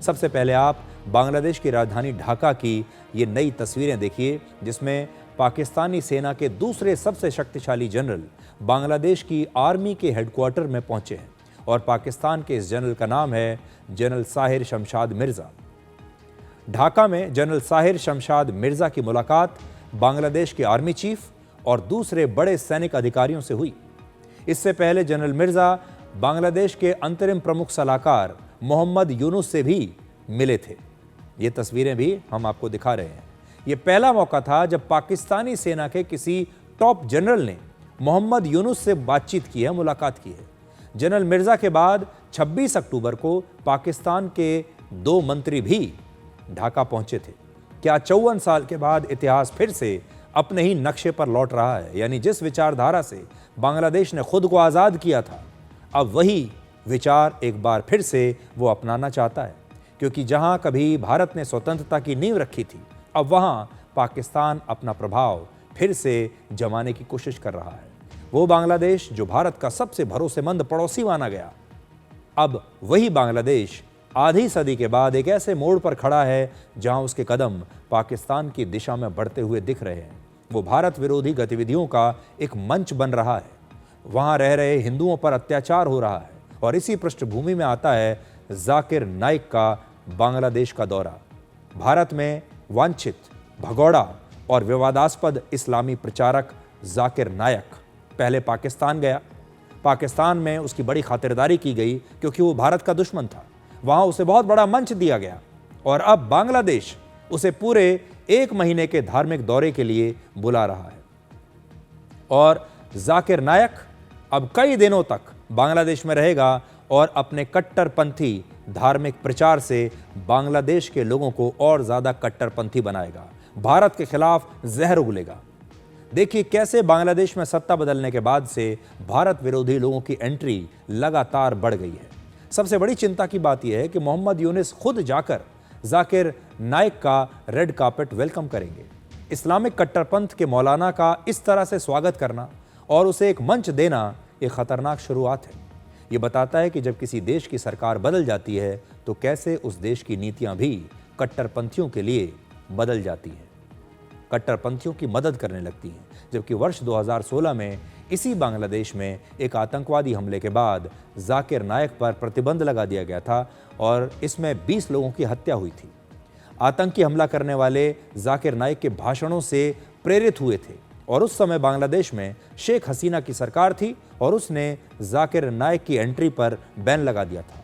सबसे पहले आप बांग्लादेश की राजधानी ढाका की ये नई तस्वीरें देखिए, जिसमें पाकिस्तानी सेना के दूसरे सबसे शक्तिशाली जनरल बांग्लादेश की आर्मी के हेडक्वार्टर में पहुंचे हैं और पाकिस्तान के इस जनरल का नाम है जनरल साहिर शमशाद मिर्ज़ा। ढाका में जनरल साहिर शमशाद मिर्ज़ा की मुलाकात बांग्लादेश के आर्मी चीफ और दूसरे बड़े सैनिक अधिकारियों से हुई। इससे पहले जनरल मिर्ज़ा बांग्लादेश के अंतरिम प्रमुख सलाहकार मोहम्मद यूनुस से भी मिले थे। ये तस्वीरें भी हम आपको दिखा रहे हैं। ये पहला मौका था जब पाकिस्तानी सेना के किसी टॉप जनरल ने मोहम्मद यूनुस से बातचीत की है, मुलाकात की है। जनरल मिर्ज़ा के बाद 26 अक्टूबर को पाकिस्तान के 2 मंत्री भी ढाका पहुंचे थे। क्या 54 साल के बाद इतिहास फिर से अपने ही नक्शे पर लौट रहा है? यानी जिस विचारधारा से बांग्लादेश ने खुद को आज़ाद किया था, अब वही विचार एक बार फिर से वो अपनाना चाहता है, क्योंकि जहां कभी भारत ने स्वतंत्रता की नींव रखी थी, अब वहां पाकिस्तान अपना प्रभाव फिर से जमाने की कोशिश कर रहा है। वो बांग्लादेश जो भारत का सबसे भरोसेमंद पड़ोसी माना गया, अब वही बांग्लादेश आधी सदी के बाद एक ऐसे मोड़ पर खड़ा है जहां उसके कदम पाकिस्तान की दिशा में बढ़ते हुए दिख रहे हैं। वो भारत विरोधी गतिविधियों का एक मंच बन रहा है। वहां रह रहे हिंदुओं पर अत्याचार हो रहा है और इसी पृष्ठभूमि में आता है जाकिर नाइक का बांग्लादेश का दौरा। भारत में वांछित, भगोड़ा और विवादास्पद इस्लामी प्रचारक जाकिर नायक पहले पाकिस्तान गया। पाकिस्तान में उसकी बड़ी खातिरदारी की गई क्योंकि वो भारत का दुश्मन था। वहां उसे बहुत बड़ा मंच दिया गया और अब बांग्लादेश उसे पूरे 1 महीने के धार्मिक दौरे के लिए बुला रहा है। और जाकिर नायक अब कई दिनों तक बांग्लादेश में रहेगा और अपने कट्टरपंथी धार्मिक प्रचार से बांग्लादेश के लोगों को और ज़्यादा कट्टरपंथी बनाएगा। भारत के खिलाफ जहर उगलेगा। देखिए कैसे बांग्लादेश में सत्ता बदलने के बाद से भारत विरोधी लोगों की एंट्री लगातार बढ़ गई है। सबसे बड़ी चिंता की बात यह है कि मोहम्मद यूनुस खुद जाकर जाकिर नाइक का रेड कार्पेट वेलकम करेंगे। इस्लामिक कट्टरपंथ के मौलाना का इस तरह से स्वागत करना और उसे एक मंच देना एक खतरनाक शुरुआत है। ये बताता है कि जब किसी देश की सरकार बदल जाती है तो कैसे उस देश की नीतियां भी कट्टरपंथियों के लिए बदल जाती हैं, कट्टरपंथियों की मदद करने लगती हैं। जबकि वर्ष 2016 में इसी बांग्लादेश में एक आतंकवादी हमले के बाद जाकिर नाइक पर प्रतिबंध लगा दिया गया था और इसमें 20 लोगों की हत्या हुई थी। आतंकी हमला करने वाले जाकिर नाइक के भाषणों से प्रेरित हुए थे और उस समय बांग्लादेश में शेख हसीना की सरकार थी और उसने जाकिर नाइक की एंट्री पर बैन लगा दिया था।